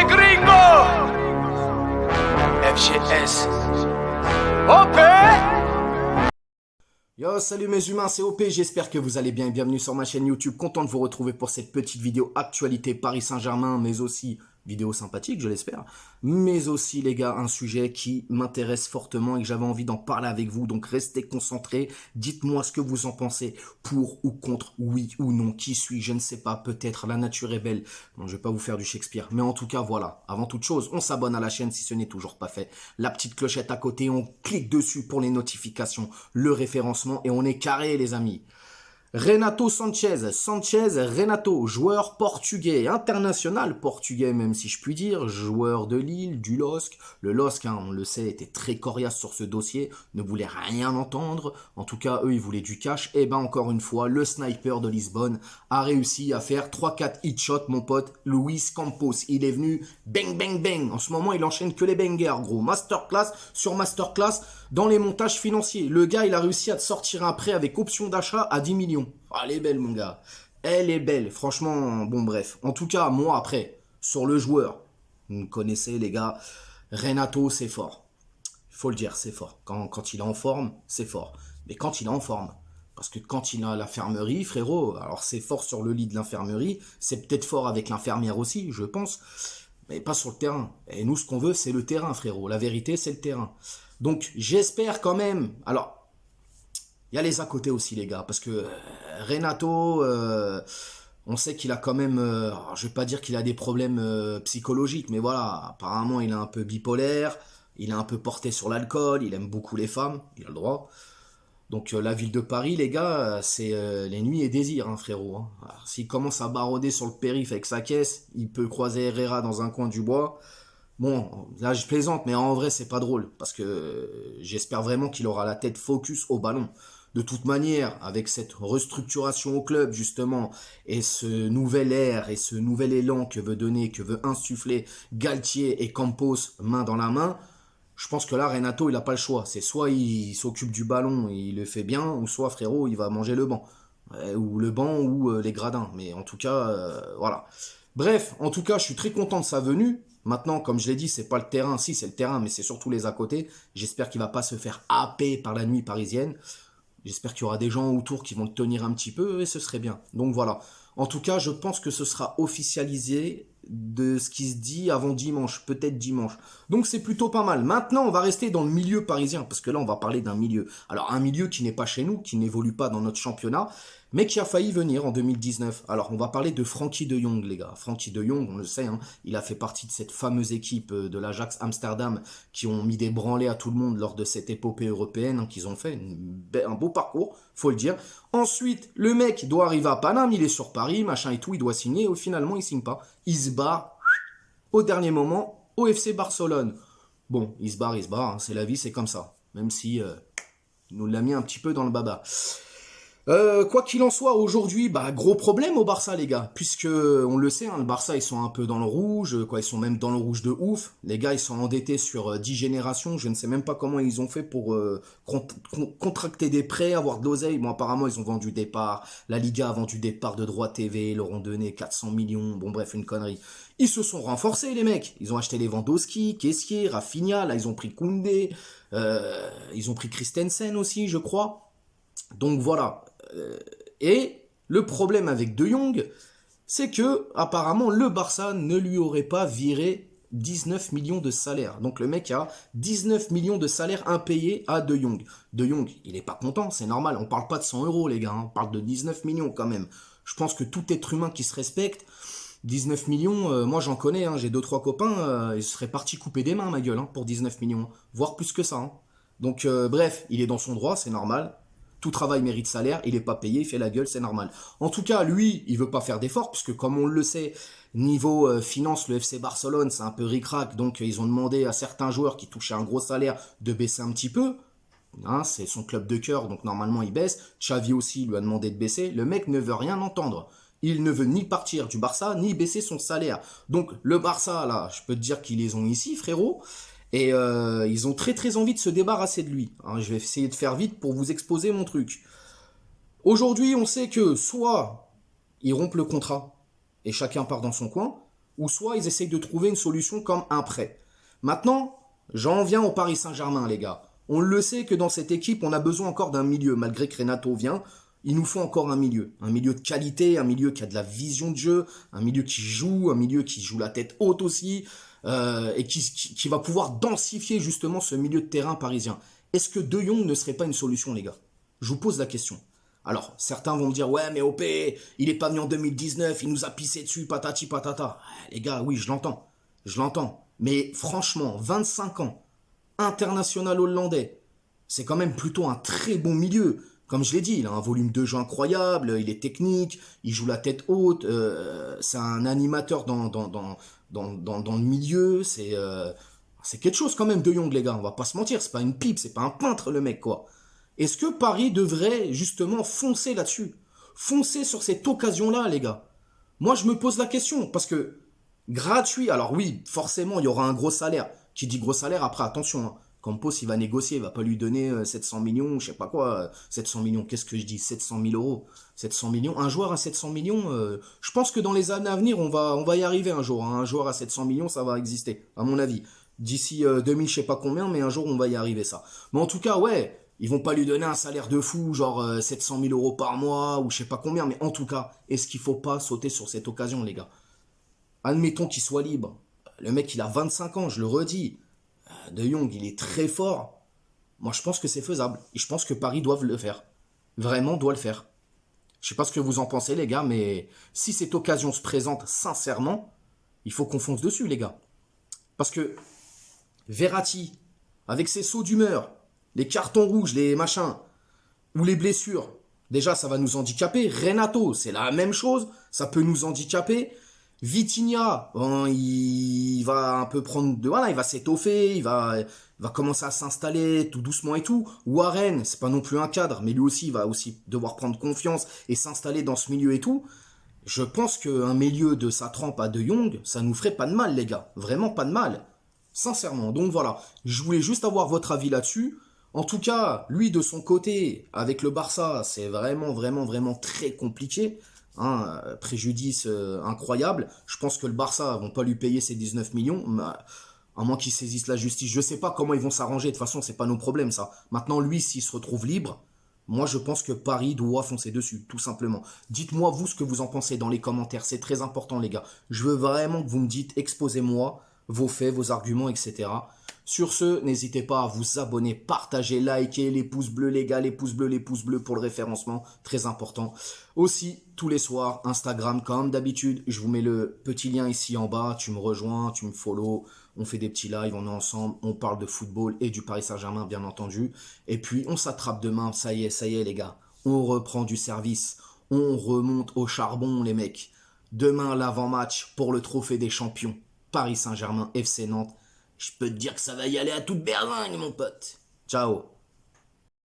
gringo. FGS. OP. Yo, salut mes humains, c'est OP, j'espère que vous allez bien et bienvenue sur ma chaîne YouTube. Content de vous retrouver pour cette petite vidéo actualité Paris Saint-Germain, mais aussi vidéo sympathique, je l'espère. Mais aussi, les gars, un sujet qui m'intéresse fortement et que j'avais envie d'en parler avec vous. Donc, restez concentrés. Dites-moi ce que vous en pensez. Pour ou contre, oui ou non. Qui suis, je ne sais pas. Peut-être la nature est belle. Bon, je vais pas vous faire du Shakespeare. Mais en tout cas, voilà. Avant toute chose, on s'abonne à la chaîne si ce n'est toujours pas fait. La petite clochette à côté, on clique dessus pour les notifications, le référencement et on est carré, les amis. Renato Renato, joueur portugais, international portugais même si je puis dire, joueur de Lille, du LOSC. Le LOSC, hein, on le sait, était très coriace sur ce dossier, ne voulait rien entendre. En tout cas, eux, ils voulaient du cash. Et ben encore une fois, le sniper de Lisbonne a réussi à faire 3-4 hit shots, mon pote Luis Campos. Il est venu bang bang bang. En ce moment, il enchaîne que les bangers, gros. Masterclass sur masterclass dans les montages financiers. Le gars, il a réussi à te sortir un prêt avec option d'achat à 10 millions. Ah, elle est belle, mon gars. Elle est belle. Franchement, bon, bref. En tout cas, moi, après, sur le joueur, vous me connaissez, les gars, Renato, c'est fort. Il faut le dire, c'est fort. Quand il est en forme, c'est fort. Mais quand il est en forme, parce que quand il est à l'infirmerie, frérot, alors c'est fort sur le lit de l'infirmerie, c'est peut-être fort avec l'infirmière aussi, je pense, mais pas sur le terrain. Et nous, ce qu'on veut, c'est le terrain, frérot. La vérité, c'est le terrain. Donc, j'espère quand même... Alors, il y a les à côté aussi, les gars, parce que Renato, on sait qu'il a quand même, je vais pas dire qu'il a des problèmes psychologiques, mais voilà, apparemment il est un peu bipolaire, il est un peu porté sur l'alcool, il aime beaucoup les femmes, il a le droit. Donc la ville de Paris, les gars, c'est les nuits et désirs, hein, frérot. Hein. S'il commence à barauder sur le périph' avec sa caisse, il peut croiser Herrera dans un coin du bois. Bon, là je plaisante, mais en vrai c'est pas drôle, parce que j'espère vraiment qu'il aura la tête focus au ballon. De toute manière, avec cette restructuration au club justement, et ce nouvel air et ce nouvel élan que veut donner, que veut insuffler Galtier et Campos main dans la main, je pense que là Renato il a pas le choix. C'est soit il s'occupe du ballon et il le fait bien, ou soit frérot il va manger le banc. Ou le banc ou les gradins. Mais en tout cas, voilà. Bref, en tout cas, je suis très content de sa venue. Maintenant, comme je l'ai dit, c'est pas le terrain. Si, c'est le terrain, mais c'est surtout les à côté. J'espère qu'il va pas se faire happer par la nuit parisienne. J'espère qu'il y aura des gens autour qui vont le tenir un petit peu et ce serait bien. Donc voilà. En tout cas, je pense que ce sera officialisé de ce qui se dit avant dimanche, peut-être dimanche. Donc c'est plutôt pas mal. Maintenant, on va rester dans le milieu parisien, parce que là, on va parler d'un milieu. Alors, un milieu qui n'est pas chez nous, qui n'évolue pas dans notre championnat, mais qui a failli venir en 2019. Alors, on va parler de Frenkie de Jong, les gars. Frenkie de Jong, on le sait, hein, il a fait partie de cette fameuse équipe de l'Ajax Amsterdam qui ont mis des branlées à tout le monde lors de cette épopée européenne, hein, qu'ils ont fait. Un beau parcours, faut le dire. Ensuite, le mec doit arriver à Paname, il est sur Paris, machin et tout, il doit signer, et finalement, il signe pas. Il se barre au dernier moment au FC Barcelone. Bon, il se barre, hein, c'est la vie, c'est comme ça. Même si il nous l'a mis un petit peu dans le baba. Quoi qu'il en soit, aujourd'hui, bah, gros problème au Barça, les gars. Puisque, on le sait, hein, le Barça, ils sont un peu dans le rouge, quoi, ils sont même dans le rouge de ouf. Les gars, ils sont endettés sur 10 générations. Je ne sais même pas comment ils ont fait pour contracter des prêts, avoir de l'oseille. Bon, apparemment, ils ont vendu des parts. La Liga a vendu des parts de droits TV, ils leur ont donné 400 millions. Bon, bref, une connerie. Ils se sont renforcés, les mecs. Ils ont acheté Lewandowski, Kessié, Rafinha. Là, ils ont pris Koundé. Ils ont pris Christensen aussi, je crois. Donc, voilà. Et le problème avec De Jong, c'est que apparemment le Barça ne lui aurait pas viré 19 millions de salaire. Donc le mec a 19 millions de salaire impayés à De Jong. De Jong, il est pas content, c'est normal. On parle pas de 100 euros, les gars, hein. On parle de 19 millions quand même. Je pense que tout être humain qui se respecte, 19 millions, moi j'en connais, hein, j'ai 2-3 copains, ils seraient partis couper des mains, ma gueule, hein, pour 19 millions, hein, voire plus que ça. Hein. Donc bref, il est dans son droit, c'est normal. Tout travail mérite salaire, il n'est pas payé, il fait la gueule, c'est normal. En tout cas, lui, il veut pas faire d'efforts, puisque comme on le sait, niveau finance, le FC Barcelone, c'est un peu ric-rac, donc ils ont demandé à certains joueurs qui touchaient un gros salaire de baisser un petit peu. Hein, c'est son club de cœur, donc normalement il baisse. Xavi aussi lui a demandé de baisser. Le mec ne veut rien entendre. Il ne veut ni partir du Barça, ni baisser son salaire. Donc le Barça, là, je peux te dire qu'ils les ont ici, frérot. Et ils ont très très envie de se débarrasser de lui. Hein, je vais essayer de faire vite pour vous exposer mon truc. Aujourd'hui, on sait que soit ils rompent le contrat et chacun part dans son coin, ou soit ils essayent de trouver une solution comme un prêt. Maintenant, j'en viens au Paris Saint-Germain, les gars. On le sait que dans cette équipe, on a besoin encore d'un milieu. Malgré que Renato vient, il nous faut encore un milieu. Un milieu de qualité, un milieu qui a de la vision de jeu, un milieu qui joue, un milieu qui joue la tête haute aussi, et qui va pouvoir densifier justement ce milieu de terrain parisien. Est-ce que De Jong ne serait pas une solution, les gars? Je vous pose la question. Alors, certains vont me dire, ouais, mais OP, il est pas venu en 2019, il nous a pissé dessus, patati patata. Les gars, oui, je l'entends. Je l'entends. Mais franchement, 25 ans, international hollandais, c'est quand même plutôt un très bon milieu. Comme je l'ai dit, il a un volume de jeu incroyable, il est technique, il joue la tête haute, c'est un animateur dans le milieu, c'est quelque chose quand même De Jong, les gars, on va pas se mentir, c'est pas une pipe, c'est pas un peintre le mec, quoi. Est-ce que Paris devrait justement foncer là-dessus? Foncer sur cette occasion-là, les gars? Moi, je me pose la question, parce que gratuit, alors oui, forcément, il y aura un gros salaire. Qui dit gros salaire, après, attention, hein, Campos, il va négocier, il va pas lui donner 700 millions, je sais pas quoi, 700 millions, qu'est-ce que je dis, 700 000 euros, 700 millions, un joueur à 700 millions, je pense que dans les années à venir, on va y arriver un jour, hein, un joueur à 700 millions, ça va exister, à mon avis. D'ici 2000, je sais pas combien, mais un jour, on va y arriver ça. Mais en tout cas, ouais, ils vont pas lui donner un salaire de fou, genre 700 000 euros par mois, ou je sais pas combien, mais en tout cas, est-ce qu'il faut pas sauter sur cette occasion, les gars? Admettons qu'il soit libre. Le mec, il a 25 ans, je le redis. De Jong, il est très fort. Moi, je pense que c'est faisable. Et je pense que Paris doit le faire. Vraiment, doit le faire. Je sais pas ce que vous en pensez, les gars, mais si cette occasion se présente sincèrement, il faut qu'on fonce dessus, les gars. Parce que Verratti, avec ses sauts d'humeur, les cartons rouges, les machins, ou les blessures, déjà, ça va nous handicaper. Renato, c'est la même chose. Ça peut nous handicaper. Vitinha, bon, il va un peu voilà, il va s'étoffer, il va commencer à s'installer tout doucement et tout. Warren, c'est pas non plus un cadre, mais lui aussi, il va aussi devoir prendre confiance et s'installer dans ce milieu et tout. Je pense qu'un milieu de sa trempe à De Jong, ça nous ferait pas de mal, les gars. Vraiment pas de mal. Sincèrement. Donc voilà, je voulais juste avoir votre avis là-dessus. En tout cas, lui, de son côté, avec le Barça, c'est vraiment, vraiment, vraiment très compliqué. Hein, préjudice incroyable. Je pense que le Barça vont pas lui payer ses 19 millions, à moins qu'ils saisissent la justice. Je sais pas comment ils vont s'arranger. De toute façon, c'est pas nos problèmes, ça. Maintenant, lui, s'il se retrouve libre, moi, je pense que Paris doit foncer dessus, tout simplement. Dites-moi, vous, ce que vous en pensez dans les commentaires. C'est très important, les gars. Je veux vraiment que vous me dites, exposez-moi vos faits, vos arguments, etc. Sur ce, n'hésitez pas à vous abonner, partager, liker, les pouces bleus, les gars, les pouces bleus pour le référencement, très important. Aussi, tous les soirs, Instagram, comme d'habitude, je vous mets le petit lien ici en bas, tu me rejoins, tu me follow, on fait des petits lives, on est ensemble, on parle de football et du Paris Saint-Germain, bien entendu. Et puis, on s'attrape demain, ça y est, les gars, on reprend du service, on remonte au charbon, les mecs. Demain, l'avant-match pour le trophée des champions, Paris Saint-Germain, FC Nantes. Je peux te dire que ça va y aller à toute berzingue, mon pote. Ciao.